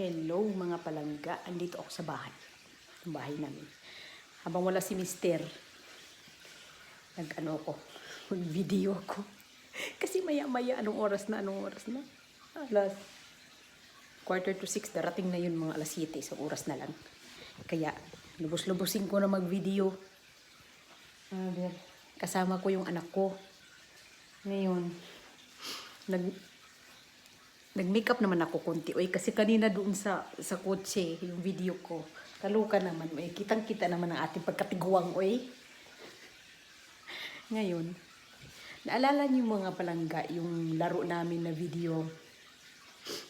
Hello mga palangga, andito ako sa bahay. Ang bahay namin. Habang wala si Mister, mag-video ako. Kasi maya-maya, anong oras na? Alas 5:45, darating na yun mga alas 7, so oras na lang. Kaya, lubos-lubosin ko na mag-video. Kasama ko yung anak ko. Ngayon, nag-makeup naman ako konti. Oy, kasi kanina doon sa kotse, yung video ko, kaluka naman. Oy, kitang-kita naman ang ating pagkatiguang. Oy. Ngayon, naalala niyo mga palangga, yung laro namin na video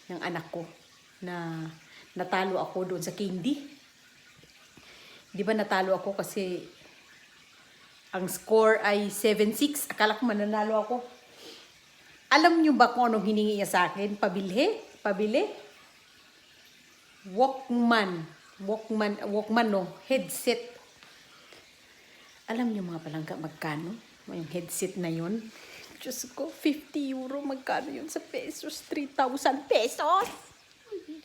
ng anak ko na natalo ako doon sa candy. Di ba natalo ako kasi ang score ay 7-6. Akala ko mananalo ako. Alam niyo ba kung anong hiningi niya sa akin? Pabili? Walkman no, headset. Alam niyo mga palangga magkano? Yung headset na yun. Diyos ko, 50 euro. Magkano yun sa pesos? 3,000 pesos!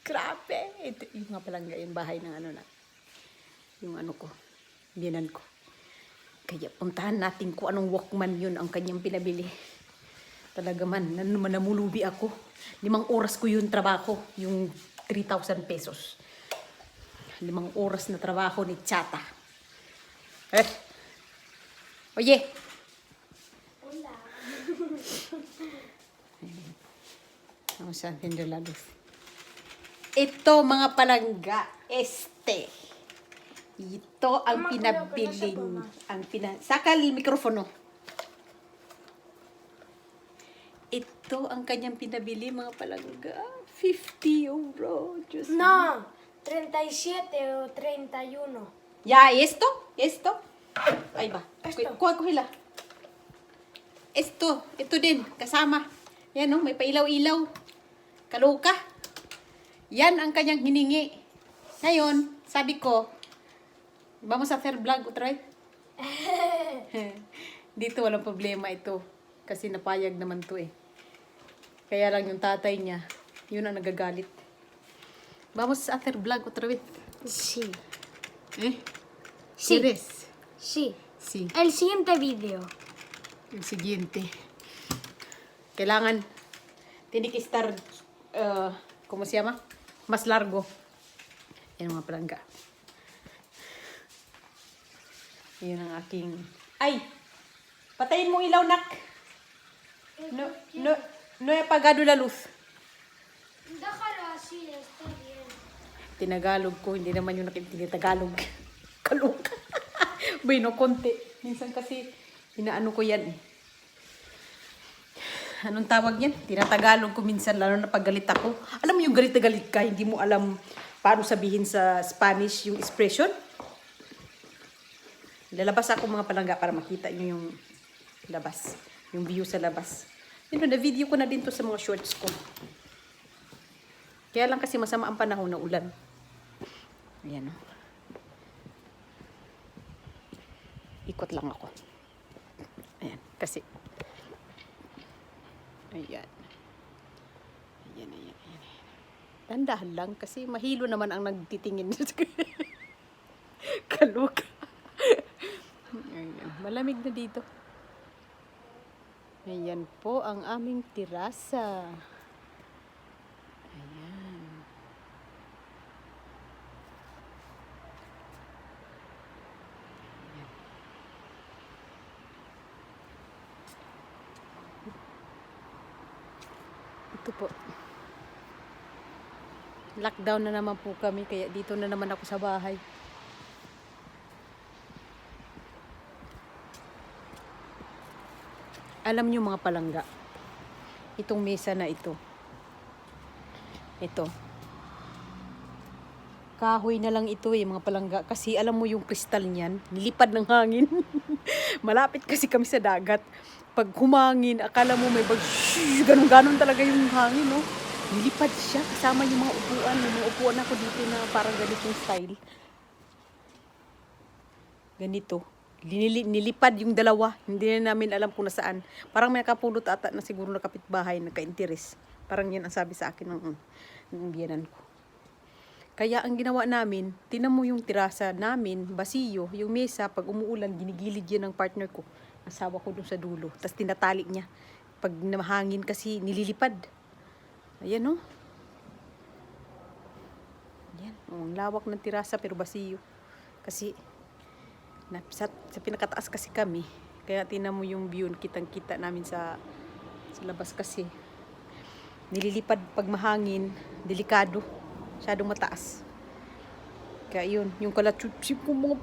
Grabe! Ito, yung mga palangga, yung bahay ng yung ko, biyanan ko. Kaya puntahan natin kung anong Walkman yun ang kanyang pinabili. Talaga man, namulubi ako. 5 oras ko yung trabaho, yung 3,000 pesos. 5 oras na trabaho ni Chata. Oye! Hola. Vamos a encender la luz. Ito mga palangga, Ito ang pinabiling. Saka el mikropono. Ito ang kanyang pinabili mga palangga. 50 euro. Diyos No, 37 o 31. Ya, esto. Ahí va. Esto. Kuhila. Ito din, kasama. Yan no, may pailaw-ilaw. Kaloka. Yan ang kanyang hiningi. Ngayon, sabi ko, vamos a hacer vlog otra vez. Dito walang problema ito. Kasi napayag naman to eh. Kaya lang yung tatay niya, yun ang nagagalit. Vamos a hacer vlog otra vez. Sí. Sí. Sí. Sí. Sí. El siguiente video. Yung siguiente. Kailangan tiene que estar, ¿cómo se llama? Mas largo. Yan mga palangga. Yun ang aking... Ay! Patayin mo ilaw, nak! No he apagado la luz. Déjalo así, está bien. Tinagalog ko, hindi naman yung Tagalog. Kalog. Bueno, konti. Minsan kasi, inaano ko yan. Anong tawag yan? Tinatagalog ko minsan, lalo na pag galit ako. Alam mo yung galit na galit ka, hindi mo alam paano sabihin sa Spanish yung expression. Lalabas ako mga palangga para makita nyo yung labas. Yung view sa labas. Yun, na-video ko na din to sa mga shorts ko. Kaya lang kasi masama ang panahon na ulan. Ayan o. Ikot lang ako. Ayan, kasi. Ayan. Ayan. Tandahan lang kasi mahilo naman ang nagtitingin. Kalok. Ayan, malamig na dito. Ayan po ang aming terasa. Ayan. Ayan. Ito po. Lockdown na naman po kami kaya dito na naman ako sa bahay. Alam niyo mga palangga, itong mesa na ito, kahoy na lang ito mga palangga, kasi alam mo yung kristal niyan, nilipad ng hangin. Malapit kasi kami sa dagat. Pag humangin, akala mo may ganun-ganon talaga yung hangin, no? Nilipad siya, kasama yung mga upuan. May mga upuan ako dito na parang ganitong style. Ganito. Nilipad yung dalawa. Hindi na namin alam kung nasaan. Parang may nakapulot ata na siguro na kapitbahay, nagka-interes. Parang yan ang sabi sa akin ng biyanan ko. Kaya ang ginawa namin, tinan mo yung tirasa namin, basiyo, yung mesa, pag umuulan, ginigilid yan ng partner ko. Asawa ko dun sa dulo. Tapos tinatali niya. Pag namahangin kasi nililipad. Ayan oh. Ayan. Oh, ang lawak ng tirasa pero basiyo. Kasi sa pinakataas kasi kami. Kaya tinan mo yung view, kitang-kita namin sa labas kasi. Nililipad pag mahangin, delikado. Masyadong mataas. Kaya yun, yung kalachutsip ko mga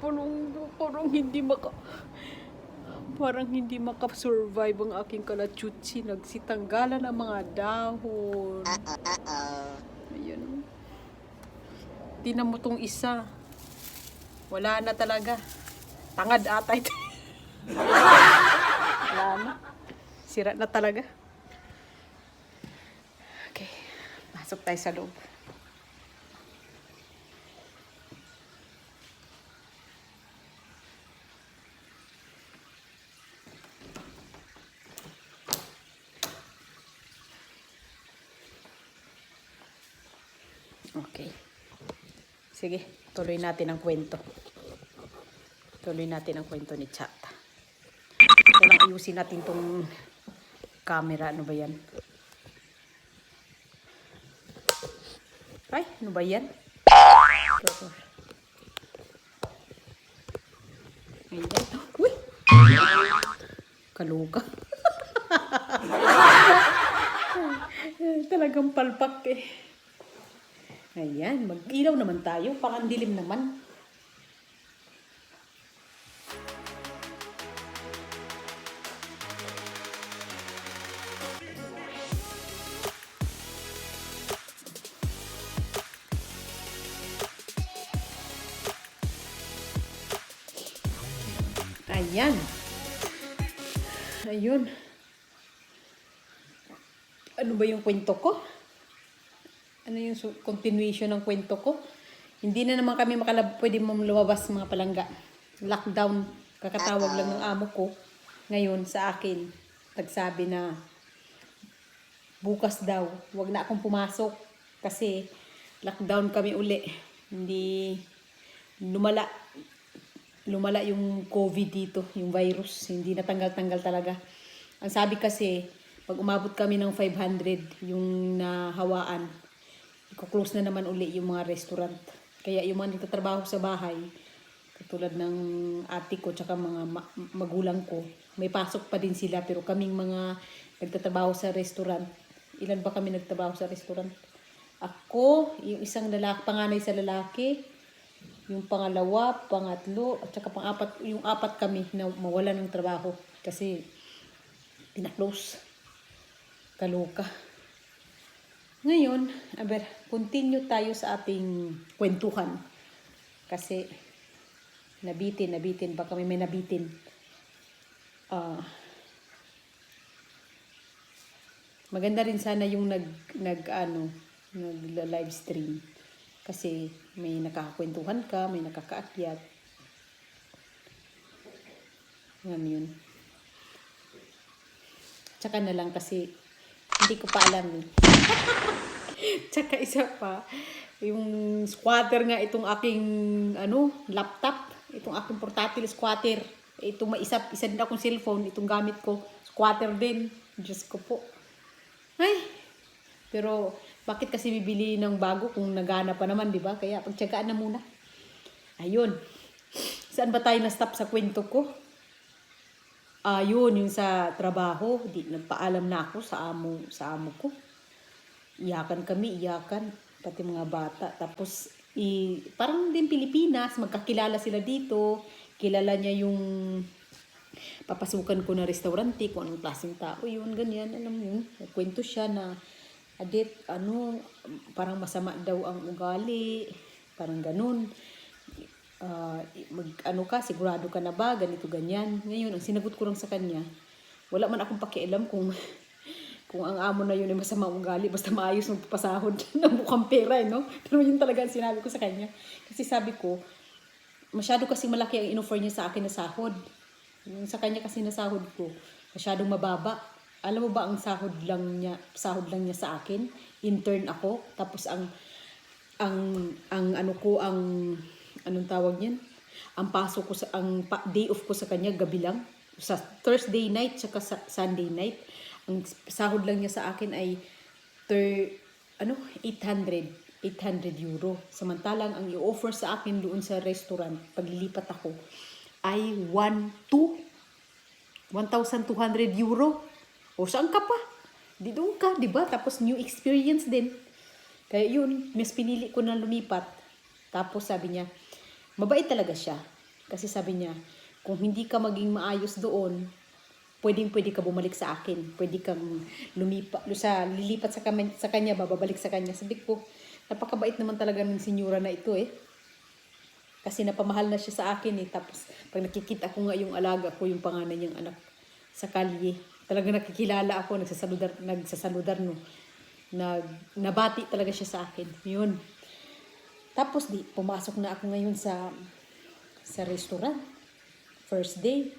parang hindi maka-survive ang aking kalachutsi. Nagsitanggalan ang mga dahon. Ayun. Tinan mo tong isa. Wala na talaga. Tangad ata ito. Wala na. Sira na talaga. Okay. Pasok tayo sa loob. Okay. Sige, tuloy natin ang kwento. Tuloy natin ang kwento ni Chat. Kailangan ayusin natin tong camera. Ano ba yan? Ay, ano ba yan? Ayan. Uy! Kaluga. Talagang palpak eh. Ayan, mag-ilaw naman tayo. Parang dilim naman. Ayan. Ayun. Ano ba yung kwento ko? Ano yung continuation ng kwento ko? Hindi na naman kami pwede mong lumabas mga palangga. Lockdown. Kakatawag lang ng amo ko. Ngayon sa akin. Nagsabi na bukas daw. Huwag na akong pumasok. Kasi lockdown kami uli. Hindi lumala yung COVID dito. Yung virus. Hindi natanggal-tanggal talaga. Ang sabi kasi, pag umabot kami ng 500 yung nahawaan, i-close na naman uli yung mga restaurant. Kaya yung mga nagtatrabaho sa bahay, katulad ng ate ko tsaka mga magulang ko, may pasok pa din sila. Pero kaming mga nagtatrabaho sa restaurant, ilan ba kami nagtatrabaho sa restaurant? Ako, yung isang lalaki, panganay sa lalaki, yung pangalawa, pangatlo, at saka pang-apat, yung apat kami na mawala ng trabaho. Kasi, pina-close. Kaloka. Ngayon, continue tayo sa ating kwentuhan. Kasi, nabitin, baka may nabitin. Maganda rin sana yung nag-live stream. Kasi, may nakakakwentuhan ka, may nakakaakyat. Yun. Tsaka na lang kasi, hindi ko pa alam eh. Tsaka isa pa, yung squatter nga itong aking laptop, itong aking portable squatter. Itong isa din akong cellphone, itong gamit ko, squatter din. Diyos ko po. Ay, pero bakit kasi bibili ng bago kung nagana pa naman, di ba? Kaya pagtsagaan na muna. Ayun. Saan ba tayo na-stop sa kwento ko? Yun, yung sa trabaho, nagpaalam na ako sa amo ko. Iyakan, pati mga bata. Tapos, parang din Pilipinas, magkakilala sila dito. Kilala niya yung papasukan ko na restaurante, kung anong klaseng tao yun, ganyan. Alam mo yun, kwento siya na, parang masama daw ang ugali, parang ganun. Sigurado ka na ba, ganito, ganyan. Ngayon, ang sinagot ko lang sa kanya, wala man akong pakialam kung ang amo na yun ay masama ugali, basta maayos ng pasahod ng mukhang pera, no? Pero yun talaga ang sinabi ko sa kanya. Kasi sabi ko, masyado kasi malaki ang in-offer niya sa akin na sahod. Yung sa kanya kasi na sahod ko, masyadong mababa. Alam mo ba ang sahod lang niya sa akin? Intern ako, tapos ang ang ano ko, anong tawag niyan? Ang pasok ko day off ko sa kanya gabi lang. Sa Thursday night saka sa Sunday night. Ang sahod lang niya sa akin ay 800 euro. Samantalang ang i-offer sa akin doon sa restaurant, paglilipat ako, ay 1,200 euro. O saan ka pa? Di doon ka, di ba? Tapos new experience din. Kaya yun, mas pinili ko na lumipat. Tapos sabi niya, mabait talaga siya. Kasi sabi niya, kung hindi ka maging maayos doon, pwede ka bumalik sa akin. Pwede kang lilipat sa kanya, babalik sa kanya. Sabi ko, napakabait naman talaga ng senyora na ito eh. Kasi napamahal na siya sa akin eh. Tapos pag nakikita ko nga yung alaga ko, yung panganay niyang anak sa kalye, talaga nakikilala ako, nagsasaludar no. Nabati talaga siya sa akin. Yun. Tapos pumasok na ako ngayon sa restaurant. First day.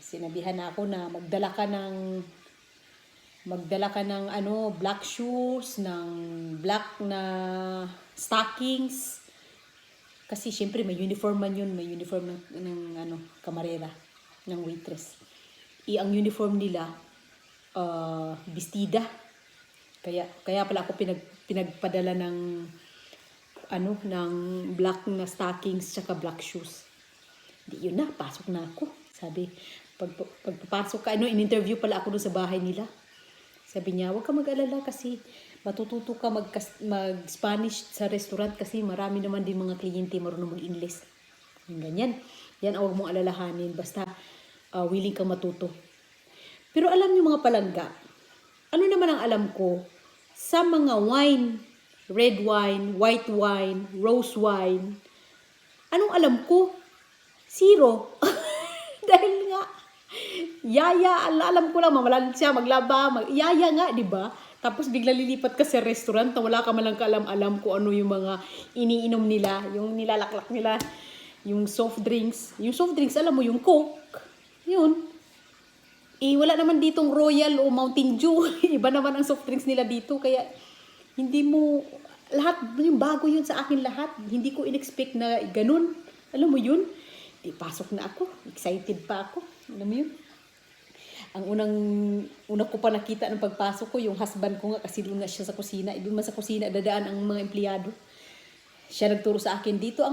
Sinabihan na ako na magdala ka ng black shoes, ng black na stockings. Kasi syempre may uniform man yun, may uniform ng kamarera, ng waitress. Ang uniform nila bestida. Kaya pala ako pinagpadala ng black na stockings tsaka black shoes. Di yun na, pasok na ako. Sabi, pagpapasok ka, in-interview pala ako doon sa bahay nila. Sabi niya, huwag ka mag-alala kasi matututo ka mag-Spanish sa restaurant kasi marami naman din mga kliyente marunong mag-English. Ganyan. Yan, huwag mong alalahanin. Basta willing kang matuto. Pero alam niyo mga palangga, ano naman ang alam ko sa mga wine, red wine, white wine, rose wine, anong alam ko? Zero. Dahil nga, yaya, alam ko lang, mamalan siya, maglaba, yaya nga, di ba? Tapos bigla lilipat ka sa restaurant na wala ka malang kaalam-alam kung ano yung mga iniinom nila, yung nilalaklak nila, yung soft drinks. Yung soft drinks, alam mo, yung Coke. Yun. Wala naman ditong Royal o Mountain Dew. Iba naman ang soft drinks nila dito. Kaya, hindi mo, lahat, yung bago yun sa akin lahat. Hindi ko in-expect na ganun. Alam mo yun? Pasok na ako. Excited pa ako. Alam mo yun? Ang unang ko pa nakita ng pagpasok ko, yung husband ko nga, kasi doon na siya sa kusina. Doon man sa kusina, dadaan ang mga empleyado. Siya nagturo sa akin, dito ka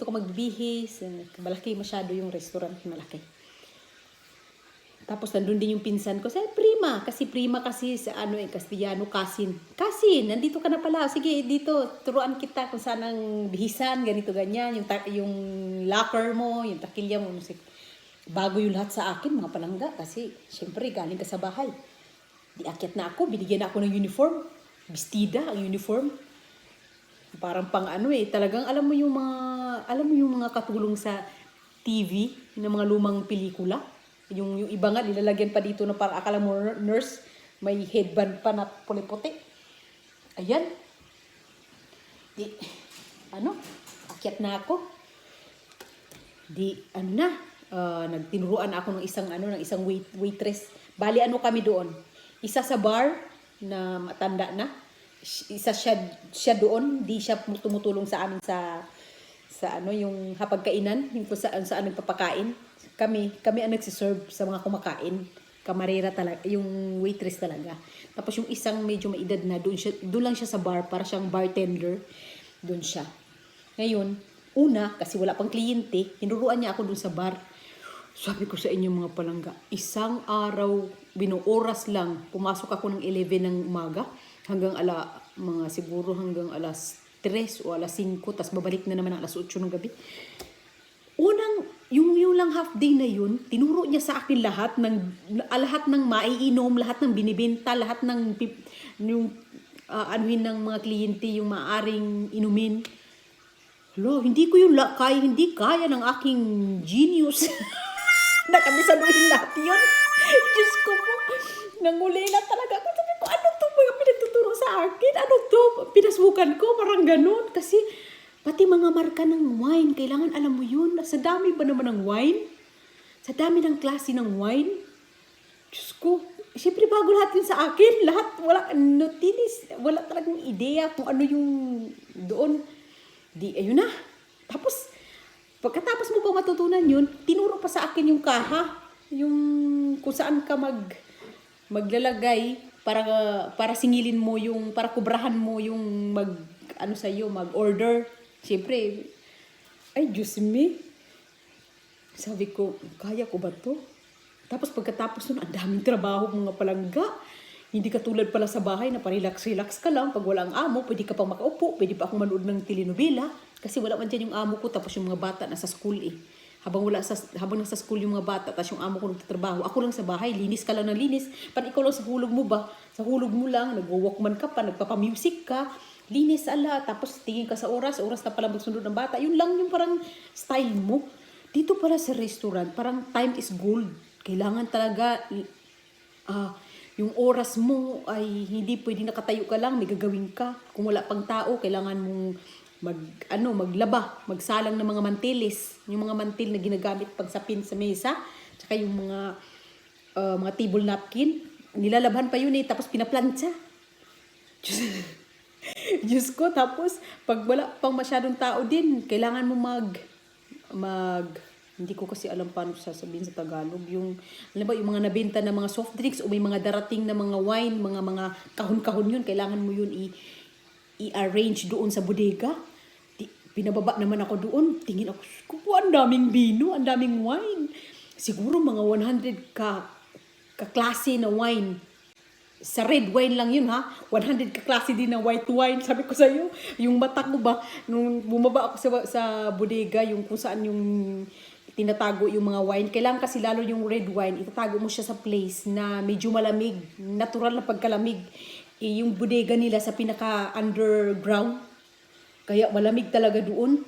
magbihis. Malaki masyado yung restaurant, malaki. Tapos nandun din yung pinsan ko, sabi, prima kasi sa Castellano, Kasin, nandito ka na pala, sige, dito, turuan kita kung saan ang bihisan, ganito, ganyan, yung locker mo, yung takilya mo, bago yung lahat sa akin, mga palangga, kasi, syempre, galing ka sa bahay. Akyat na ako, binigyan na ako ng uniform, bestida, ang uniform, parang talagang alam mo yung mga katulong sa TV, ng mga lumang pelikula. Yung iba nga, nilalagyan pa dito na parang akala mo nurse, may headband pa na puti-puti. Ayan. Akyat na ako. Nagtinuruan ako ng isang waitress. Bali, kami doon? Isa sa bar na matanda na. Isa siya doon, di siya tumutulong sa amin sa yung hapagkainan, yung saan nagpapakain. Kami ang nagsiserve sa mga kumakain. Kamarera talaga, yung waitress talaga. Tapos yung isang medyo maedad na, doon lang siya sa bar, para siyang bartender. Doon siya. Ngayon, kasi wala pang kliyente, hinuruan niya ako doon sa bar. Sabi ko sa inyo mga palangga, isang araw, oras lang, pumasok ako ng 11 ng umaga, hanggang hanggang alas 3 o alas 5, tapos babalik na naman ang alas 8 ng gabi. Yung lang half day na yun, tinuro niya sa akin lahat ng maiinom, lahat ng binibenta, lahat ng anuhin ng mga kliyente, yung maaring inumin. Hindi ko hindi kaya ng aking genius. Nakabisaduhin lahat yun. Diyos ko po, nanguli na talaga ako. Sabi ko, ano to mga pinagtuturo sa akin? Ano to? Pinasukan ko, parang ganun. Kasi, pati mga marka ng wine, kailangan alam mo yun. Sa dami ba naman ng wine? Sa dami ng klase ng wine? Diyos ko, Siyempre bago lahat yun sa akin. Lahat, wala, notinis, wala talagang ideya kung ano yung doon. Di, ayun na. Tapos, pagkatapos mo pa matutunan yun, tinuro pa sa akin yung kaha. Yung kung saan ka maglalagay para singilin mo yung, para kubrahan mo yung mag-order. Siyempre, ay, Diyos me. Sabi ko, kaya ko ba to? Tapos pagkatapos nun, ang daming trabaho mga palangga. Hindi katulad pala sa bahay na parelax-relax ka lang. Pag wala ang amo, pwede ka pang makaupo. Pwede pa akong manood ng telenovela. Kasi wala man dyan yung amo ko. Tapos yung mga bata nasa school eh. Habang nasa school yung mga bata, tapos yung amo ko nagtatrabaho. Ako lang sa bahay, linis ka lang ng linis. Parang ikaw lang sa hulog mo ba? Sa hulog mo lang, nag-walkman ka pa, nagpapamusic ka. Linis ala, tapos tingin ka sa oras na pala magsunod ng bata. Yun lang yung parang style mo. Dito pala sa restaurant, parang time is gold. Kailangan talaga, yung oras mo ay hindi pwedeng nakatayo ka lang, may gagawin ka. Kung wala pang tao, kailangan mong maglaba, magsalang ng mga mantilis. Yung mga mantil na ginagamit pag sapin sa mesa, tsaka yung mga table napkin, nilalabhan pa yun eh, tapos pinaplantsa. Diyos ko, tapos pag wala pang masyadong tao din, kailangan mo hindi ko kasi alam paano sasabihin sa Tagalog, yung mga nabenta na mga soft drinks o may mga darating na mga wine, mga kahon-kahon yun, kailangan mo yun i-arrange doon sa bodega. Pinababa naman ako doon, tingin ako, ang daming vino, ang daming wine. Siguro mga 100 kaklase na wine. Sa red wine lang yun ha, 100 kaklase din na white wine. Sabi ko sa'yo, yung mata ko ba, nung bumaba ako sa bodega, yung kung saan yung tinatago yung mga wine. Kailangan kasi lalo yung red wine, itatago mo siya sa place na medyo malamig, natural na pagkalamig. Yung bodega nila sa pinaka-underground, kaya malamig talaga doon.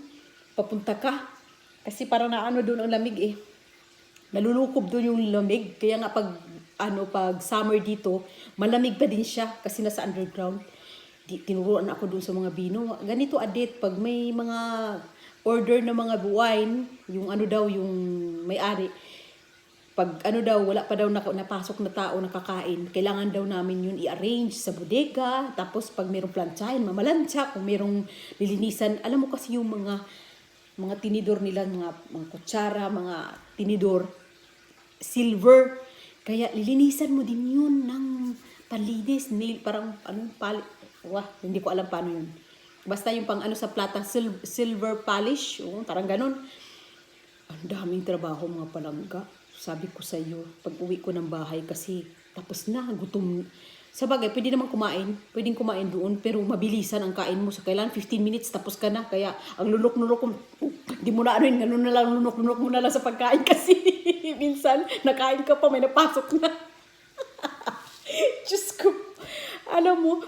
Papunta ka, kasi parang naano doon ang lamig eh. Nalulukob doon yung lamig, kaya nga pag summer dito, malamig pa din siya kasi nasa underground. Tinuruan ako doon sa mga bino. Ganito adet, pag may mga order na mga wine, yung yung may-ari, pag wala pa daw napasok na tao nakakain, kailangan daw namin yun i-arrange sa bodega, tapos pag mayroong plantsahin, mamalansya, kung mayroong lilinisan, alam mo kasi yung mga tinidor nila, mga kutsara, mga tinidor, silver, kaya lilinisan mo din yun ng palinis, parang hindi ko alam paano yun. Basta yung pang sa plata, silver polish, parang ganun. Ang daming trabaho mga palangga. Sabi ko sa iyo, pag uwi ko ng bahay kasi tapos na, gutom. Sa bagay, pwedeng kumain doon, pero mabilisan ang kain mo. So, kailangan 15 minutes, tapos ka na. Kaya, ang lunok-lunok mo, di mo na ganun na lang, lunok-lunok mo na lang sa pagkain kasi minsan, nakain ka pa, may napasok na. Diyos ko, alam mo,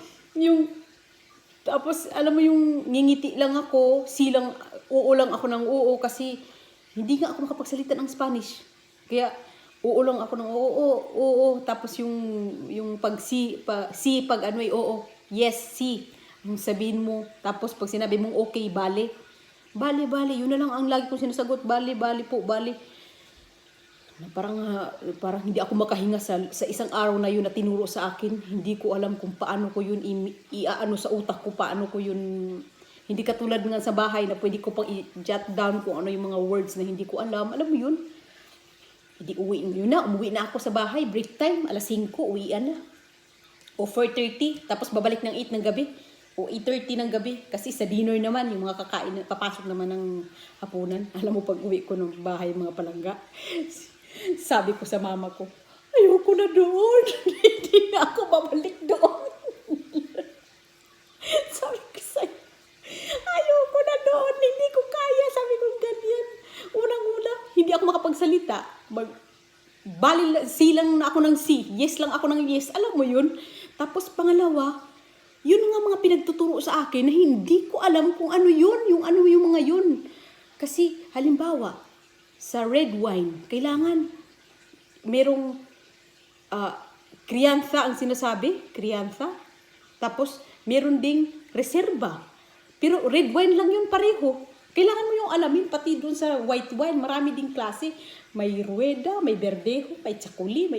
alam mo yung ngingiti lang ako, oo lang ako ng oo kasi hindi nga ako makapagsalita ng Spanish. Kaya, oo lang ako ng oo. Tapos yung pag oo, yes, si. Yung sabihin mo, tapos pag sinabi mong okay, bale. Bale. Yun na lang ang lagi kong sinasagot. Bale po. Parang hindi ako makahinga sa isang araw na yun na tinuro sa akin. Hindi ko alam kung paano ko yun iaano sa utak ko, paano ko yun. Hindi katulad nga sa bahay na pwede ko pang i-jot down kung ano yung mga words na hindi ko alam. Alam mo yun? Hindi umuwi na ako sa bahay. Break time, alas 5, uwian na. O 4:30, tapos babalik ng 8 ng gabi. O 8:30 ng gabi. Kasi sa dinner naman, yung mga kakain, papasok naman ng hapunan. Alam mo, pag uwi ko ng bahay, mga palangga, sabi ko sa mama ko, ayoko na doon. Hindi na ako babalik doon. Sabi ko sa'yo, ayoko na doon. Hindi ko kaya. Sabi ko ganyan. Unang-una, hindi ako makapagsalita. Silang na ako ng si. Yes lang ako ng yes. Alam mo yun? Tapos pangalawa, yun nga mga pinagtuturo sa akin na hindi ko alam kung ano yun. Yung mga yun. Kasi halimbawa, sa red wine, kailangan merong kriyansa ang sinasabi. Kriyansa. Tapos, meron ding reserva. Pero red wine lang yun pareho. Kailangan mo yung alamin, pati dun sa white wine, marami ding klase. May rueda, may verdejo, may tsakuli,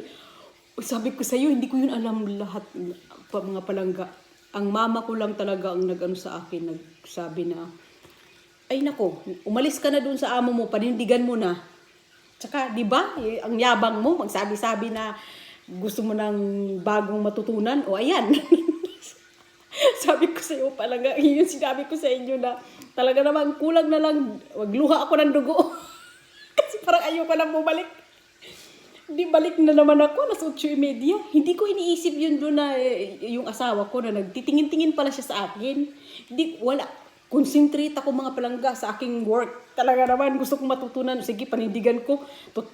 Sabi ko sa'yo, hindi ko yun alam lahat, mga palangga. Ang mama ko lang talaga ang nag-ano sa akin, nagsabi na, ay nako, umalis ka na dun sa amo mo, panindigan mo na. Tsaka, di ba, ang yabang mo, magsabi-sabi na gusto mo ng bagong matutunan, o ayan. Sabi ko sa'yo palangga, yun sinabi ko sa inyo na talaga naman kulang na lang, wagluha ako ng dugo. Kasi parang ayoko na bumalik. Di balik na naman ako, alas 8:30. Hindi ko iniisip yun doon na yung asawa ko na nagtitingin-tingin pala siya sa akin. Wala. Concentrate ako mga palangga sa aking work. Talaga naman, gusto kong matutunan. Sige, panindigan ko.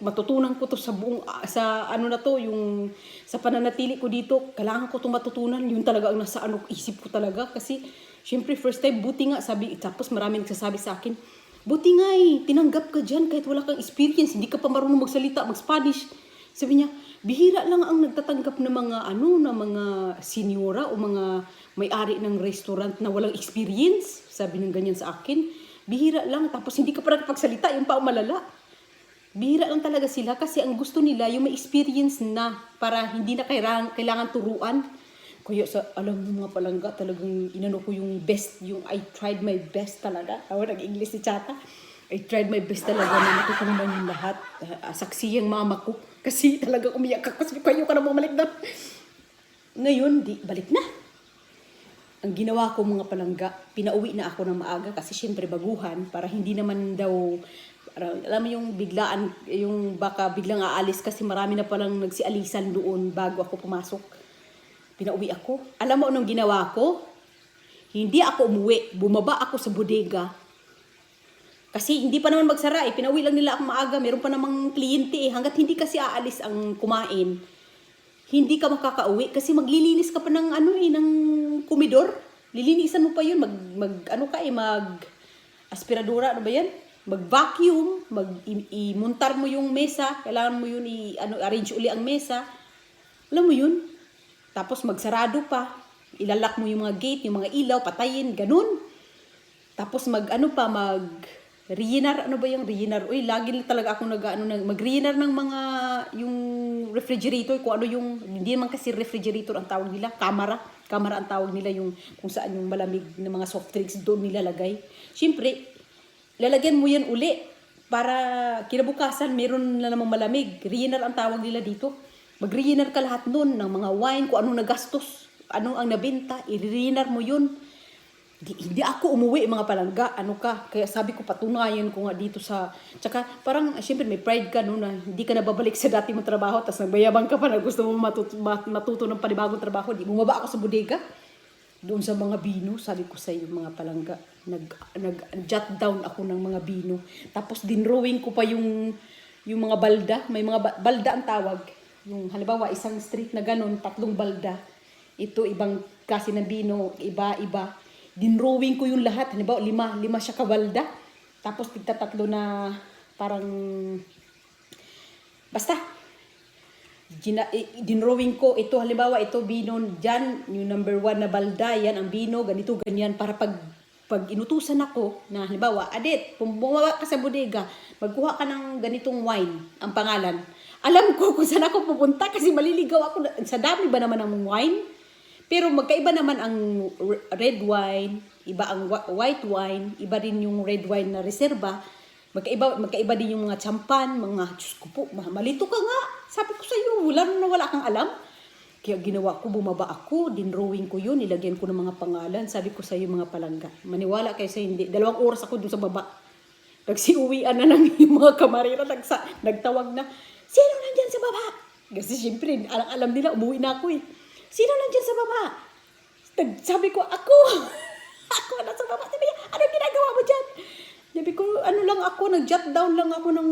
Matutunan ko to sa buong, sa ano na to, yung sa pananatili ko dito. Kailangan ko to matutunan. Yun talaga ang nasa isip ko talaga. Kasi, syempre, first time, buti nga, tapos marami nagsasabi sa akin, buti nga tinanggap ka dyan kahit wala kang experience. Hindi ka pa marunong magsalita, mag-Spanish. Sabi niya, bihira lang ang nagtatanggap ng mga senyora o mga may-ari ng restaurant na walang experience. Sabi ng ganyan sa akin. Bihira lang, tapos hindi ka pa nakapagsalita, yung pa malala. Bihira lang talaga sila kasi ang gusto nila yung may experience na para hindi na kailangan turuan. Kaya alam mo mga palangga, talagang inano ko yung best, yung I tried my best talaga. Nag-English si Chata. I tried my best talaga na matutunan yung lahat. Saksi yung mama ko. Kasi talagang umiyak ako. Kasi kayo ka na bumalik na. Ngayon, balik na. Ang ginawa ko mga palangga, pinauwi na ako ng maaga kasi syempre baguhan para hindi naman daw, alam mo yung biglaan, yung baka biglang aalis kasi marami na palang nagsialisan doon bago ako pumasok. Pinauwi ako. Alam mo anong ginawa ko? Hindi ako umuwi. Bumaba ako sa bodega. Kasi hindi pa naman magsara pinauwi lang nila ako maaga. Meron pa namang kliyente Hanggat hindi kasi aalis ang kumain, hindi ka makakauwi kasi maglilinis ka pa ng ng komedor. Lilinisan mo pa yun. Mag aspiradora, ano ba yan? Mag-vacuum, imuntar mo yung mesa. Kailangan mo yun arrange uli ang mesa. Alam mo yun? Tapos magsarado pa. Ilalak mo yung mga gate, yung mga ilaw, patayin, ganun. Tapos mag-reinar, ano ba yung reinar? Uy, lagi talaga ako mag-reinar ng mga, yung refrigerator, kung ano yung, hindi naman kasi refrigerator ang tawag nila, kamera ang tawag nila, yung kung saan yung malamig na mga soft drinks doon nilalagay. Siyempre, lalagyan mo yan uli, para kinabukasan, meron na namang malamig. Reinar ang tawag nila dito. Mag-reinar ka lahat nun, ng mga wine, kung anong nagastos, ano ang nabenta, i-reinar mo yun. Hindi ako umuwi mga palangga, kaya sabi ko patunayan ko nga dito tsaka parang syempre may pride ka na hindi ka na babalik sa dati mong trabaho, tapos nagbayabang ka pa na gusto mo matuto ng panibagong trabaho, di bumaba ako sa bodega, doon sa mga bino, sabi ko sa iyo mga palangga, nag-jot down ako ng mga bino, tapos dinrowing ko pa yung mga balda, may mga balda ang tawag, yung halimbawa isang street na ganon, 3 balda, ito ibang kasi ng bino, iba-iba. Dinrowing ko yung lahat. Halimbawa, 5 siya kabalda. Tapos, tigta-3 na parang, basta, dinrowing ko, ito, halimbawa, ito, bino, dyan, yung number 1 na balda, yan, ang bino, ganito, ganyan, para pag inutusan ako, na, halimbawa, Adet, bumaba ka sa bodega, magkuha ka ng ganitong wine, ang pangalan. Alam ko kung saan ako pupunta, kasi maliligaw ako, sa dami ba naman ng wine? Pero magkaiba naman ang red wine, iba ang white wine, iba rin yung red wine na reserva. Magkaiba din yung mga champan, Diyos ko po, malito ka nga. Sabi ko sa iyo, wala kang alam. Kaya ginawa ko, bumaba ako, dinrowing ko yun, nilagyan ko ng mga pangalan. Sabi ko sa iyo mga palangga, maniwala kayo sa hindi. 2 oras ako doon sa baba. Nagsiuwian na lang yung mga kamarera, nagtawag na, sino nandyan sa baba? Kasi syempre, alam nila, umuwi na ako Sino nandiyan sa baba? Sabi ko, ako. Ako nasa baba. Sabi niya, anong ginagawa mo dyan? Sabi ko, nag-jot down lang ako ng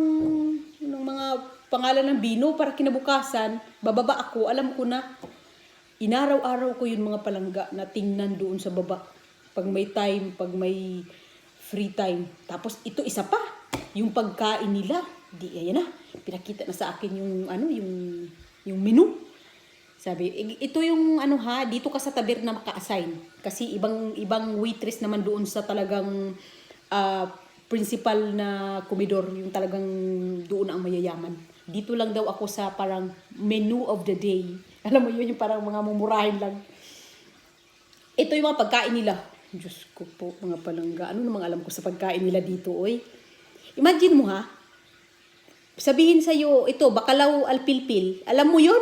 mga pangalan ng bino para kinabukasan. Bababa ako, alam ko na. Inaraw-araw ko yung mga palangga na tingnan doon sa baba. Pag may time, pag may free time. Tapos ito isa pa, yung pagkain nila. Ayan na, pinakita na sa akin yung menu. Sabi, ito yung dito ka sa taber na maka-assign. Kasi ibang waitress naman doon sa talagang principal na komedor, yung talagang doon ang mayayaman. dito lang daw ako sa parang menu of the day. Alam mo yun, yung parang mga mumurahin lang. Ito yung mga pagkain nila. Diyos ko po, mga palangga. Ano namang alam ko sa pagkain nila dito, oy? Imagine mo ha, sabihin sa'yo, ito, bakalaw alpilpil. Alam mo yun?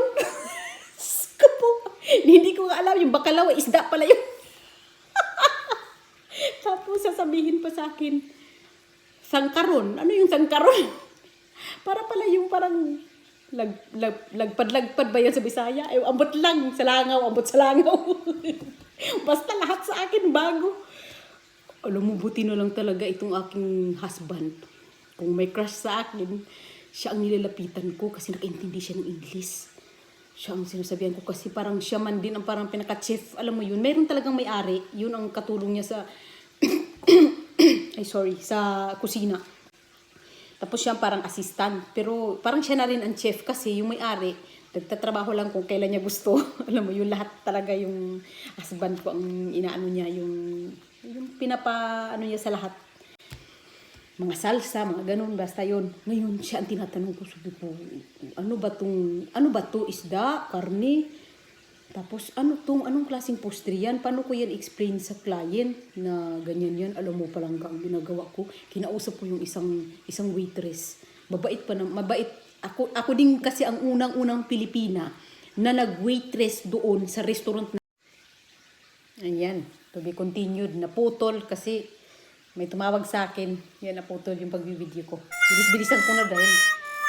Diyos ko po. Hindi ko nga alam, yung bakalaw, isda pala yun. Tapos sasabihin pa sa akin, sangkaron. Ano yung sangkaron? Para pala yung parang lagpad-lagpad ba yan sa Bisaya? Ay, ambot lang sa langaw, ambot sa langaw. Basta lahat sa akin bago. Alam mo, buti na lang talaga itong aking husband. Kung may crush sa akin, siya ang nilalapitan ko kasi nakaintindi siya ng English. Siya ang sinasabihan ko kasi parang siya man din ang parang pinaka-chef. Alam mo yun, mayroon talagang may-ari. Yun ang katulong niya sa sa kusina. Tapos siya parang assistant. Pero parang siya na rin ang chef kasi yung may-ari, nagtatrabaho lang kung kailan niya gusto. Alam mo, yung lahat talaga yung husband ko ang inaano niya, yung ano niya sa lahat. Mga salsa, mga ganun, basta yun. Ngayon siya ang tinatanong ko, sabi ko, ano ba to, isda, karne? Tapos, anong klaseng postre yan? Paano ko yan explain sa client na ganyan yan? Alam mo palang ang ginagawa ko. Kinausap ko yung isang waitress. Mabait. Ako din kasi ang unang-unang Pilipina na nag-waitress doon sa restaurant na. Ayan, to be continued. Naputol kasi may tumawag sa akin. Yan, naputol yung pag-video ko. Bilis-bilisan ko na dahil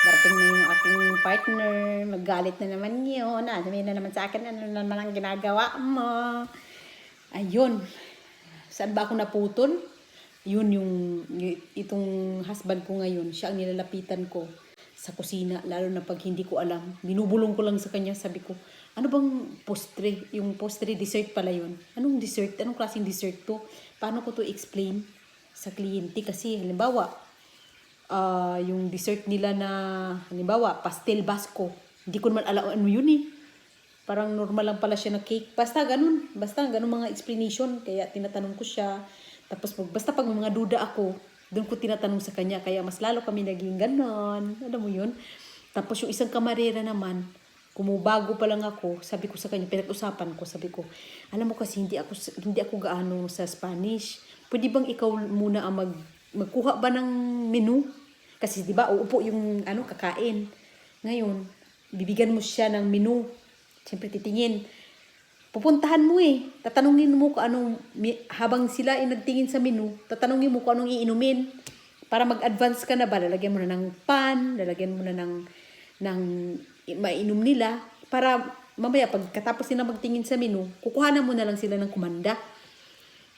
darating na yung aking partner, maggalit na naman yun. Sabihin na naman sa akin, ano naman ang ginagawa mo. Ayun. Saan ba ako naputol? Yun itong husband ko ngayon, siya ang nilalapitan ko sa kusina, lalo na pag hindi ko alam. Binubulong ko lang sa kanya, sabi ko, ano bang postre? Yung postre, dessert pala yun. Anong dessert? Anong klaseng dessert to? Paano ko to explain sa kliyente? Kasi halimbawa, yung dessert nila na, halimbawa, pastel basco. Hindi ko naman alam ano yun eh. Parang normal lang pala siya na cake. Basta ganun mga explanation. Kaya tinatanong ko siya. Tapos basta pag may mga duda ako, doon ko tinatanong sa kanya. Kaya mas lalo kami naging ganon. Alam mo yun? Tapos yung isang kamarera naman, kumubago pa lang ako, sabi ko sa kanya, pinag-usapan ko, sabi ko, alam mo kasi hindi ako gaano sa Spanish. Pwede bang ikaw muna ang magkuha ba ng menu? Kasi 'di ba, uupo yung kakain. Ngayon, bibigyan mo siya ng menu. Siyempre titingin. Pupuntahan mo eh. Tatanungin mo kung anong habang sila ay nagtingin sa menu, tatanungin mo kung anong iinumin. Para mag-advance ka na ba, lalagyan mo na ng pan, lalagyan mo na ng mainom nila para mamaya pagkatapos nila magtingin sa menu, kukuhanan mo na lang sila ng kumanda.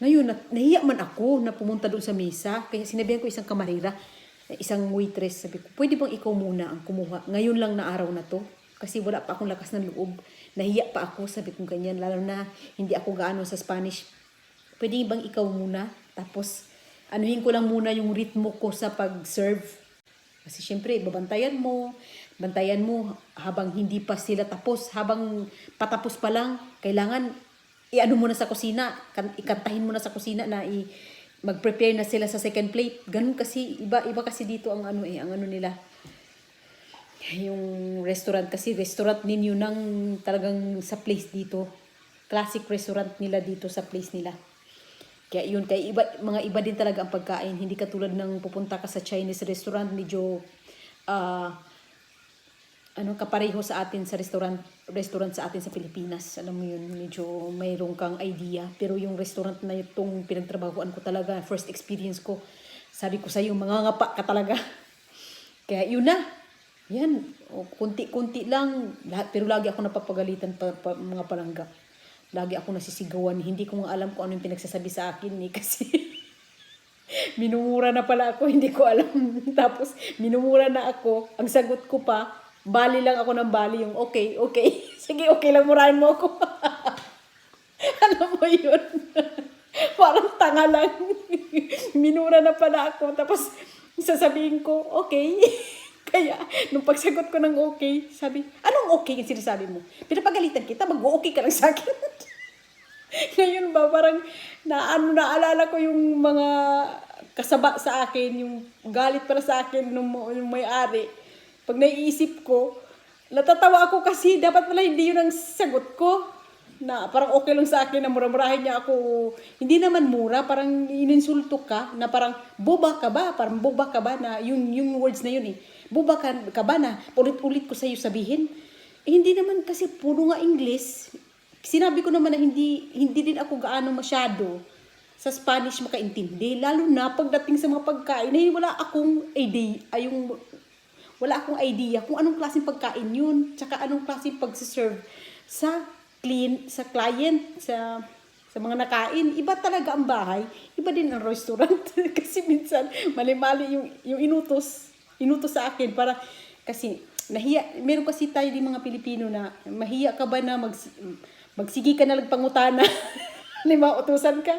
Ngayon, nahiya man ako na pumunta doon sa mesa. Kaya sinabihan ko isang kamarera, isang waitress, sabi ko, pwede bang ikaw muna ang kumuha? Ngayon lang na araw na to. Kasi wala pa akong lakas ng loob. Nahiya pa ako, sabi ko ganyan. Lalo na hindi ako gaano sa Spanish. Pwede bang ikaw muna? Tapos, anuhin ko lang muna yung ritmo ko sa pag-serve. Kasi syempre, bantayan mo habang hindi pa sila tapos. Habang patapos pa lang, kailangan i-ano mo na sa kusina, ikantahin mo na sa kusina na mag-prepare na sila sa second plate. Ganun kasi, iba kasi dito ang ang ano nila. Yung restaurant kasi, restaurant ninyo ng talagang sa place dito. Classic restaurant nila dito sa place nila. Kaya mga iba din talaga ang pagkain. Hindi katulad ng pupunta ka sa Chinese restaurant, medyo kapareho sa atin sa restaurant sa atin sa Pilipinas. Alam mo yun, medyo mayroon kang idea. Pero yung restaurant na itong pinagtrabahuan ko talaga, first experience ko, sabi ko sa'yo, mangangapa ka talaga. Kaya yun na. Yan, kunti-kunti lang. Pero lagi ako napapagalitan mga palangga. Lagi ako nasisigawan. Hindi ko nga alam kung ano yung pinagsasabi sa akin kasi minumura na pala ako, hindi ko alam. Tapos minumura na ako. Ang sagot ko pa, bali lang ako ng bali, yung okay. Sige, okay lang, murahin mo ako. Alam mo yun? Parang tanga lang. Minura na pala ako. Tapos sasabihin ko, okay. Kaya, nung pagsagot ko ng okay, sabi, anong okay yung sinasabi mo? Pinapagalitan kita, mag-okay ka lang sa akin. Ngayon ba, parang naalala ko yung mga kasaba sa akin, yung galit para sa akin nung may-ari. pag naiisip ko, natatawa ako kasi dapat pala hindi yun ang sagot ko. Na parang okay lang sa akin na mura-murahin niya ako. Hindi naman mura, parang ininsulto ka na parang boba ka ba? Parang boba ka ba na yung words na yun eh. Boba ka ba na ulit-ulit ko sa iyo sabihin? Hindi naman kasi puro nga English. Sinabi ko naman na hindi din ako gaano masyado sa Spanish makaintindi. Lalo na pagdating sa mga pagkain, wala akong idea kung anong klaseng pagkain yun, tsaka anong klaseng pagsiserve sa client, sa mga nakain. Iba talaga ang bahay, iba din ang restaurant. Kasi minsan, mali-mali yung inutos sa akin para, kasi, nahiya, meron kasi tayo din mga Pilipino na, mahiya ka ba na magsigi ka na pangutana, lima, utusan ka.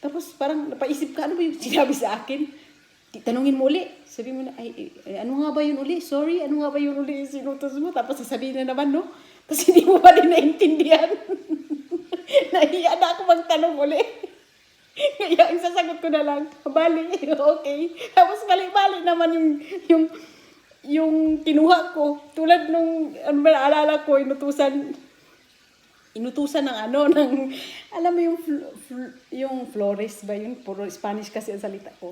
Tapos parang napaisip ka, ano ba yung sinabi sa akin? Tanungin mo uli. Sabi mo na, ano nga ba yun uli? Sorry, ano nga ba yun uli yung sinutos mo? Tapos sasabihin na naman, no? Tapos hindi mo pa din naintindihan. Nahiya na ako magtanong uli. Kaya ang sasagot ko na lang, bali, okay. Tapos bali-bali naman yung kinuha ko. Tulad nung, naalala ko, inutusan ng alam mo yung flores ba yun? Puro Spanish kasi ang salita ko.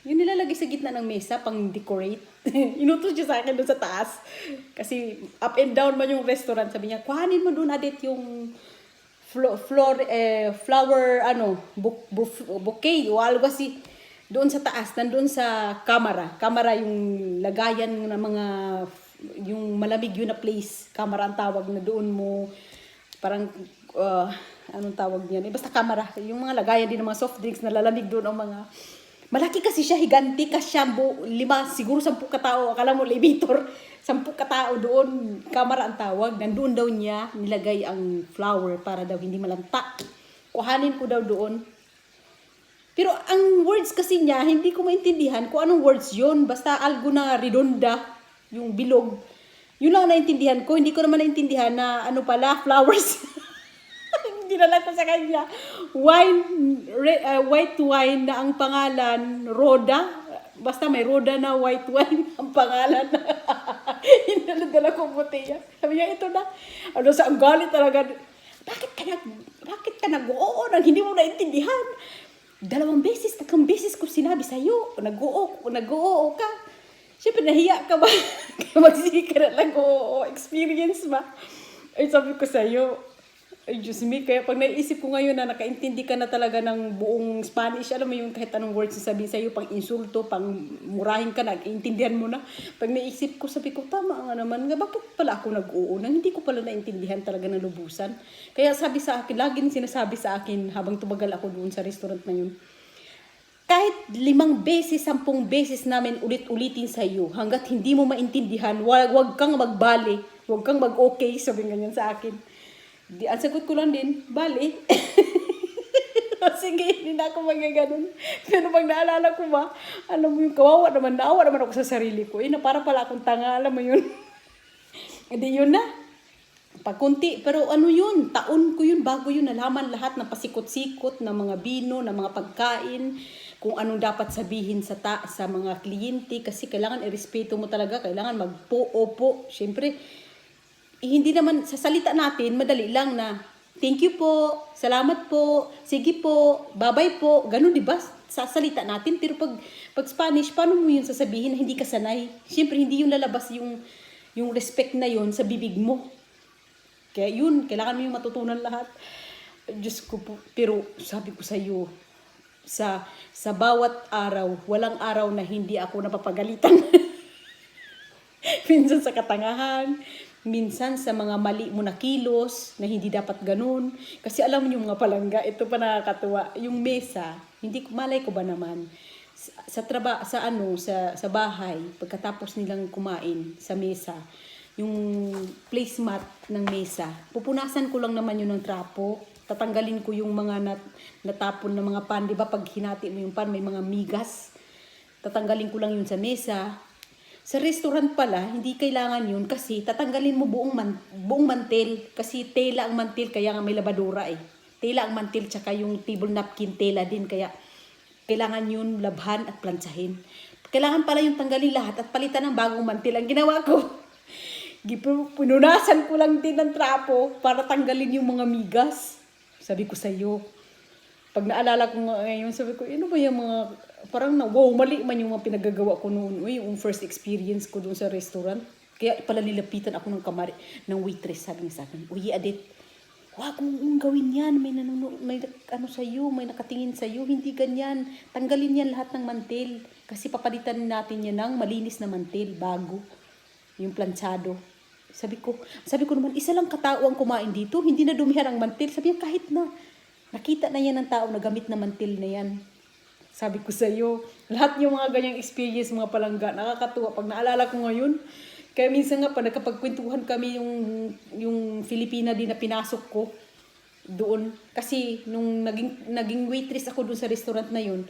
Yung nilalagay sa gitna ng mesa pang decorate. Inutos siya sa akin doon sa taas. Kasi up and down man yung restaurant. Sabi niya, kuhanin mo doon adit yung flower bouquet o algo kasi doon sa taas, nandoon sa camera yung lagayan ng mga yung malamig yun na place, camera ang tawag na doon mo parang anong tawag niyan, basta camera, yung mga lagayan din ng mga soft drinks na lalamig doon ang mga malaki kasi siya, higanti kasi siya, 5, siguro 10 katao, akala mo elevator, 10 katao doon, camera ang tawag, nandoon daw niya nilagay ang flower para daw hindi malanta. Kuhanin ko daw doon. Pero ang words kasi niya, hindi ko maintindihan kung anong words yun, basta algo na redonda, yung bilog. Yun lang naintindihan ko, hindi ko naman naintindihan na ano pala, flowers. Dinala ko sa kanya, white wine na ang pangalan, Roda. Basta may Roda na white wine ang pangalan. Hinala-dala ko boteya. Sabi niya, ito na. Ano sa ang galit talaga. Bakit ka nag-oo nang hindi mo naintindihan? 2 beses, 3 beses ko sinabi sa'yo, nag-oo ka. Siyempre, nahiya ka ba? Magsige ka na lang, oo, experience ba? Ay, sabi ko sa'yo, ay, Diyos me, kaya pag naisip ko ngayon na nakaintindi ka na talaga ng buong Spanish, alam mo yung kahit anong words sabihin sa'yo, pang insulto, pang murahin ka, nag-intindihan mo na. Pag naisip ko, sabi ko, tama nga naman nga, bakit pala ako nag-oo nang hindi ko pala naintindihan talaga ng lubusan. Kaya sabi sa akin, laging sinasabi sa akin habang tumagal ako doon sa restaurant na yun, kahit 5 beses, 10 beses namin ulit-ulitin sa iyo, hanggat hindi mo maintindihan, wag kang magbali, wag kang mag-okay, sabi ganyan sa akin. Ang sagot ko lang din, bali. Sige, hindi na ako magaganon. Pero pag naalala ko ba, alam mo yung kawawa naman, naawa naman ako sa sarili ko. Na para pala akong tanga, alam mo yun. Hindi yun na. Pagkunti, pero ano yun, taon ko yun, bago yun nalaman lahat ng pasikot-sikot ng mga bino, ng mga pagkain, kung anong dapat sabihin sa mga kliyente, kasi kailangan irespeto mo talaga, kailangan magpo, opo, syempre, hindi naman sa salita natin, madali lang na, thank you po, salamat po, sige po, bye-bye po, ganun diba? Sa salita natin, pero pag Spanish, paano mo yun sasabihin na hindi ka sanay? Siyempre, hindi yun lalabas yung respect na yun sa bibig mo. Kaya yun, kailangan mo yung matutunan lahat. Diyos ko po, pero sabi ko sa iyo, sa bawat araw, walang araw na hindi ako napapagalitan. Minsan sa katangahan, minsan sa mga mali mo na kilos, na hindi dapat ganun. Kasi alam mo yung mga palangga, ito pa nakakatuwa, yung mesa, hindi ko, malay ko ba naman, sa bahay, pagkatapos nilang kumain sa mesa, yung placemat ng mesa, pupunasan ko lang naman yun ng trapo, tatanggalin ko yung mga natapon na mga pan, di ba pag hinati mo yung pan, may mga migas, tatanggalin ko lang yun sa mesa. Sa restaurant pala, hindi kailangan yun kasi tatanggalin mo buong mantel. Kasi tela ang mantel, kaya nga may labadura eh. Tela ang mantel, tsaka yung table napkin, tela din. Kaya kailangan yun labhan at plantsahin. kailangan pala yung tanggalin lahat at palitan ng bagong mantil. Ang ginawa ko, pinunasan ko lang din ng trapo para tanggalin yung mga migas. Sabi ko sa'yo, pag naalala ko ngayon, sabi ko, ano ba yung mga, parang wow, mali man yung mga pinagagawa ko noon. Yung first experience ko doon sa restaurant. Kaya pala nilapitan ako ng waitress. Sabi niya sa akin, uy, Adit, wag mong gawin yan. May ano sa'yo, may nakatingin sa'yo. Hindi ganyan. Tanggalin yan lahat ng mantil. Kasi papalitan natin yan ng malinis na mantil, bago. Yung planchado. Sabi ko naman, isa lang katao ang kumain dito. Hindi na dumihan ang mantil. Sabi niya, kahit na. Nakita na yan ng tao na gamit na mantil na yan. Sabi ko sa'yo, lahat yung mga ganyang experience, mga palangga, nakakatuwa. Pag naalala ko ngayon, kaya minsan nga pa, nagkapagkwentuhan kami yung Filipina din na pinasok ko doon. Kasi nung naging waitress ako doon sa restaurant na yun,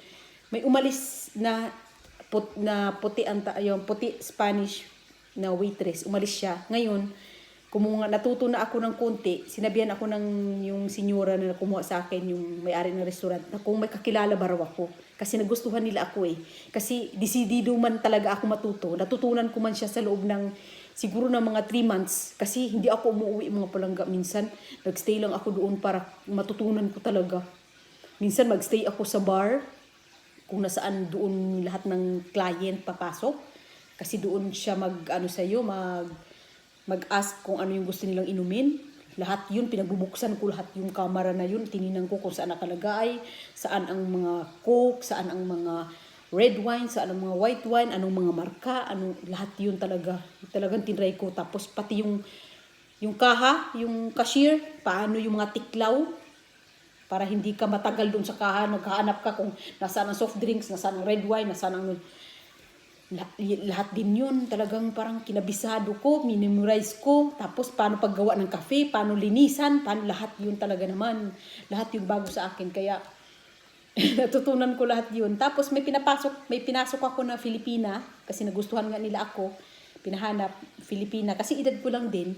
may umalis na puti Spanish na waitress. Umalis siya. Ngayon, natuto na ako ng konti, sinabihan ako ng yung senyora na kumuha sa akin, yung may-ari ng restaurant, na kung may kakilala ba raw ako. Kasi nagustuhan nila ako eh. Kasi desidido man talaga ako matuto. Natutunan ko man siya sa loob ng siguro ng mga 3 months. Kasi hindi ako umuwi mga palangga minsan. Nagstay lang ako doon para matutunan ko talaga. Minsan magstay ako sa bar, kung nasaan doon lahat ng client papasok. Kasi doon siya mag-ask kung ano yung gusto nilang inumin. Lahat yun, pinagbubuksan ko lahat yung camera na yun. Tininan ko kung saan nakalagay, saan ang mga coke, saan ang mga red wine, saan ang mga white wine, anong mga marka, lahat yun talaga. Talagang tinry ko. Tapos pati yung kaha, yung cashier, paano yung mga tiklaw, para hindi ka matagal dun sa kaha, naghahanap ka kung nasaan ang soft drinks, nasaan ang red wine, nasaan ang lahat din yun, talagang parang kinabisado ko, minimorize ko, tapos paano paggawa ng kape, paano linisan, paano lahat yun talaga naman, lahat yun bago sa akin, kaya natutunan ko lahat yun. Tapos may pinasok ako na Filipina, kasi nagustuhan nga nila ako, pinahanap Filipina, kasi edad ko lang din,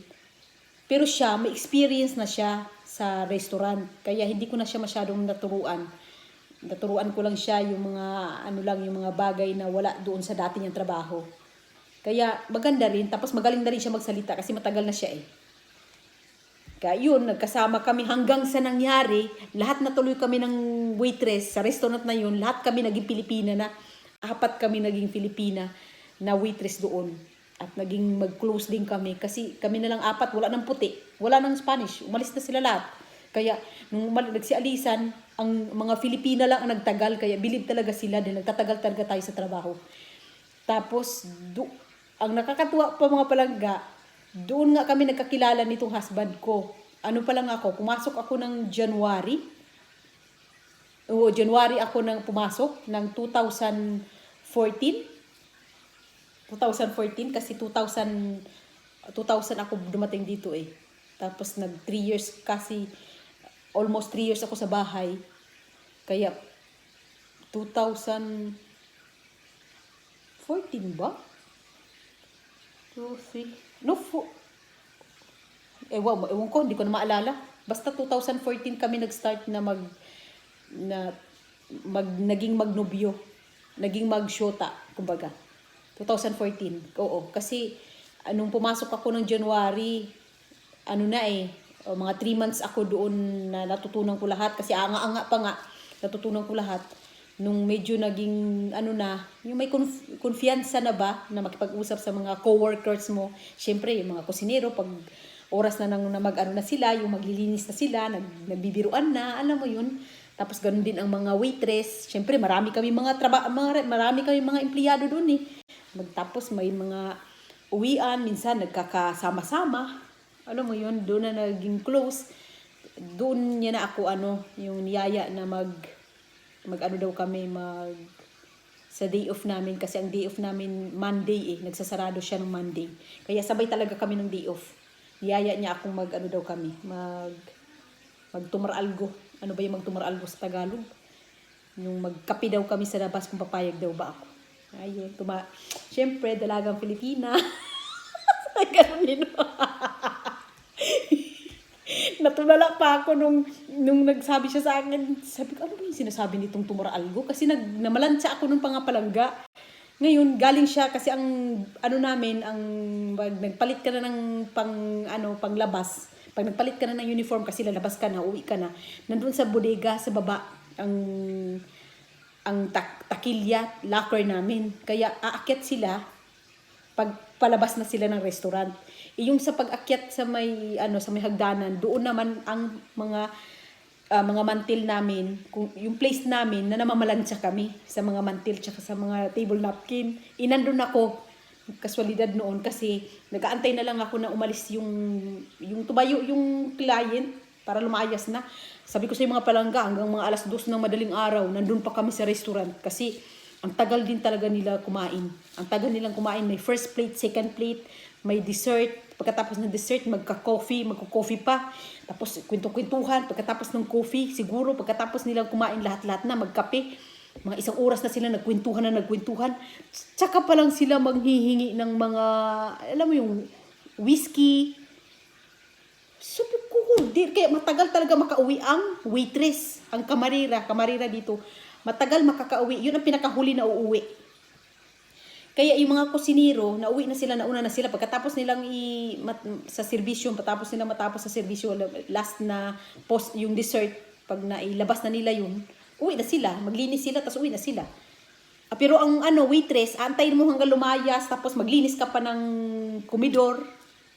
pero siya, may experience na siya sa restaurant, kaya hindi ko na siya masyadong naturuan ko lang siya yung mga bagay na wala doon sa dati niyang trabaho. Kaya maganda rin, tapos magaling na rin siya magsalita kasi matagal na siya eh. Kaya yun, nagkasama kami hanggang sa nangyari, lahat natuloy kami ng waitress sa restaurant na yun, lahat kami naging Pilipina na, 4 kami naging Filipina na waitress doon. At naging mag-close din kami kasi kami na lang 4, wala nang puti, wala nang Spanish, umalis na sila lahat. Kaya nung nagsialisan, ang mga Filipina lang ang nagtagal, kaya bilib talaga sila dahil nagtatagal talaga tayo sa trabaho. Tapos, ang nakakatuwa pa mga palangga, doon nga kami nagkakilala nitong husband ko. Ano pa lang ako, pumasok ako ng January. January ako pumasok ng 2014. 2014 kasi 2000 ako dumating dito eh. Tapos 3 years kasi, almost 3 years ako sa bahay. Kaya, 2014 ba? 2, 3, no, 4. Ewan ko, hindi ko na maalala. Basta 2014 kami nag-start na naging magnobyo. Naging magsyota, kumbaga. 2014, oo. Kasi, nung pumasok ako ng January, mga 3 months ako doon na natutunan ko lahat kasi anga-anga pa nga natutunan ko lahat nung medyo naging yung may konfiyansa na ba na makipag-usap sa mga co-workers mo. Syempre yung mga kusinero pag oras na na sila, yung maglilinis na sila, nagbibiruan na, alam mo yun. Tapos ganun din ang mga waitress. Syempre marami kami mga empleyado doon eh. Tapos may mga uwian, minsan nagkakasama-sama. Alam mo yun, doon na naging close. Doon niya na ako yung niyaya na sa day off namin. Kasi ang day off namin Monday eh. Nagsasarado siya ng Monday. Kaya sabay talaga kami ng day off. Niyaya niya akong magtumaralgo. Ano ba yung magtumaralgo sa Tagalog? Yung magkape daw kami sa labas kung papayag daw ba ako. Ayun, Siyempre, dalagang Pilipina. Ganun din. Natulala pa ako nung nagsabi siya sa akin. Sabi ko, ano ba yung sinasabi nitong tumoralgo? Kasi namalansya ako nung pangapalangga. Ngayon, galing siya kasi ang ano namin, ang nagpalit ka na ng panglabas. Pag nagpalit ka na ng uniform kasi lalabas ka na, uwi ka na. Nandun sa bodega, sa baba, ang takilya, locker namin. Kaya aakyat sila pag palabas na sila ng restaurant. Yung sa pag-akyat sa may sa may hagdanan, doon naman ang mga mantil namin, kung yung place namin na namamalansya kami sa mga mantil tsaka sa mga table napkin. Inandun ako, kaswalidad noon kasi nag-aantay na lang ako na umalis yung tumayo yung client para lumayas na. Sabi ko sa mga palangga, hanggang mga alas 2 ng madaling araw, nandun pa kami sa restaurant kasi ang tagal din talaga nila kumain. Ang tagal nilang kumain, may first plate, second plate, may dessert. Pagkatapos ng dessert, magko-coffee pa. Tapos kwento-kwentuhan. Pagkatapos ng coffee, siguro pagkatapos nilang kumain lahat-lahat na, magkape. Mga 1 oras na sila nagkwentuhan. Tsaka pa lang sila manghihingi ng mga, alam mo yung whiskey. Sabi ko, kaya matagal talaga makauwi ang waitress, ang kamarera dito. Matagal makakauwi. Yun ang pinakahuli na uuwi. Kaya yung mga kusinero, nauna na sila. Pagkatapos nilang sa serbisyo, matapos sa serbisyo, last na post yung dessert, pag nailabas na nila yun, uwi na sila, maglinis sila, tapos uwi na sila. Pero ang waitress, antayin mo hanggang lumayas, tapos maglinis ka pa ng komedor,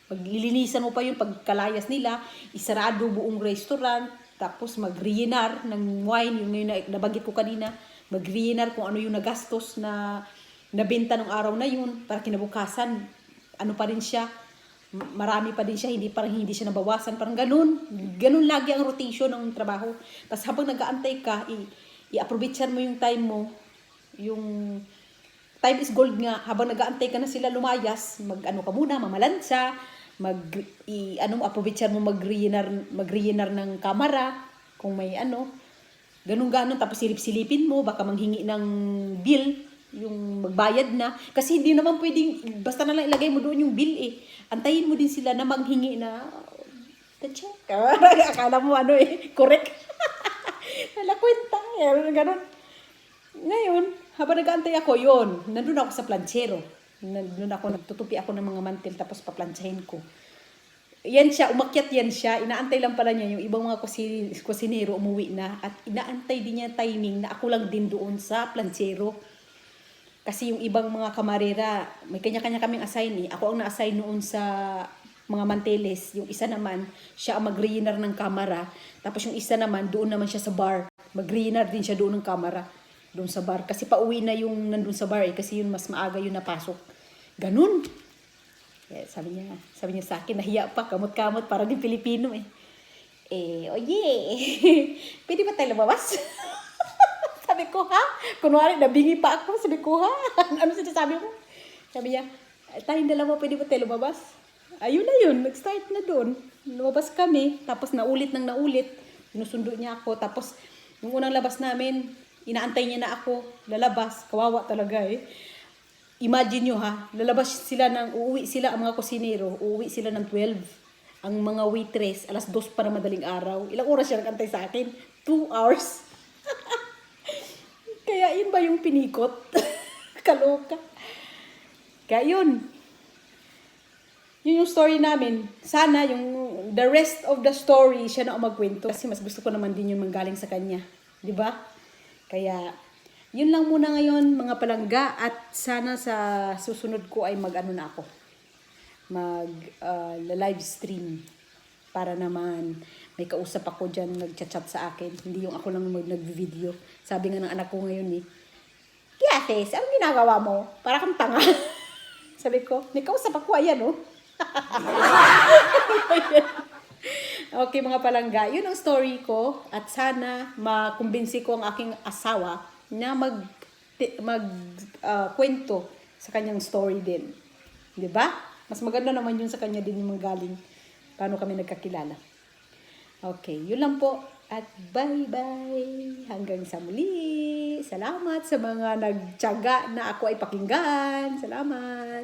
maglilinisan mo pa yung pagkalayas nila, isarado buong restaurant, tapos mag-reinar ng wine, yung nabanggit ko kanina, mag-reinar kung ano yung nagastos na nabenta ng araw na yun, para kinabukasan, ano pa rin siya, marami pa din siya, hindi siya nabawasan, parang ganun lagi ang rotation ng trabaho. Tapos habang nag-aantay ka, i-aprovechan mo yung time mo, yung time is gold nga, habang nag-aantay ka na sila lumayas, ka muna, mamalansa, aprovechan mo mag-reinar ng kamera, kung may ganun, tapos silip-silipin mo, baka manghingi ng bill, yung magbayad na. Kasi hindi naman pwedeng, basta na lang ilagay mo doon yung bill Antayin mo din sila na manghingi na, the check. Akala mo correct. Wala kwenta. Ganun. Ngayon, habang nag-aantay ako, nandun ako sa planchero. Nagtutupi ako ng mga mantel, tapos paplantsahin ko. Umakyat yan siya. Inaantay lang pala niya yung ibang mga kusinero umuwi na. At inaantay din niya timing na ako lang din doon sa planchero. Kasi yung ibang mga kamarera, may kanya-kanya kaming assign Ako ang na-assign noon sa mga manteles. Yung isa naman, siya ang mag-reinar ng kamera. Tapos yung isa naman, doon naman siya sa bar. Mag-reinar din siya doon ng kamera. Doon sa bar. Kasi pauwi na yung nandun sa bar Kasi yun mas maaga yun napasok. Ganun. Sabi niya sa akin, nahiya pa, kamot-kamot, para din Pilipino oye, pwede ba tayo lumabas? Sabi ko, ha? Kunwari, nabingi pa ako. Sabi ko, ha? Ano sinasabi mo? Sabi niya, tayong dalawa, pwede ba tayo lumabas? Ayun na yun, nag-start na doon. Lumabas kami, tapos naulit. Sinusundo niya ako. Tapos, yung unang labas namin, inaantay niya na ako. Lalabas, kawawa talaga Imagine nyo uuwi sila ang mga kusinero, uuwi sila ng 12. Ang mga waitress, alas 2 pa na madaling araw. Ilang oras siya nag-antay sa akin? 2 hours. Kaya yun ba yung pinikot? Kaloka. Kaya yun. Yun yung story namin. Sana yung the rest of the story siya na magkwento. Kasi mas gusto ko naman din yung manggaling sa kanya. Diba? Kaya yun lang muna ngayon mga palangga. At sana sa susunod ko ay na ako. Live stream. Para naman may kausap ako dyan, nagchat-chat sa akin. Hindi yung ako lang nag-video. Sabi nga ng anak ko ngayon Kiates, anong ginagawa mo? Para kang tanga. Sabi ko, may kausap ako, ayan Okay mga palangga, yun ang story ko. At sana makumbinsi ko ang aking asawa na kwento sa kanyang story din. Diba? Mas maganda naman yun sa kanya din yung manggaling. Paano kami nagkakilala. Okay, yun lang po. At bye-bye. Hanggang sa muli. Salamat sa mga nagtiyaga na ako ay pakinggan. Salamat.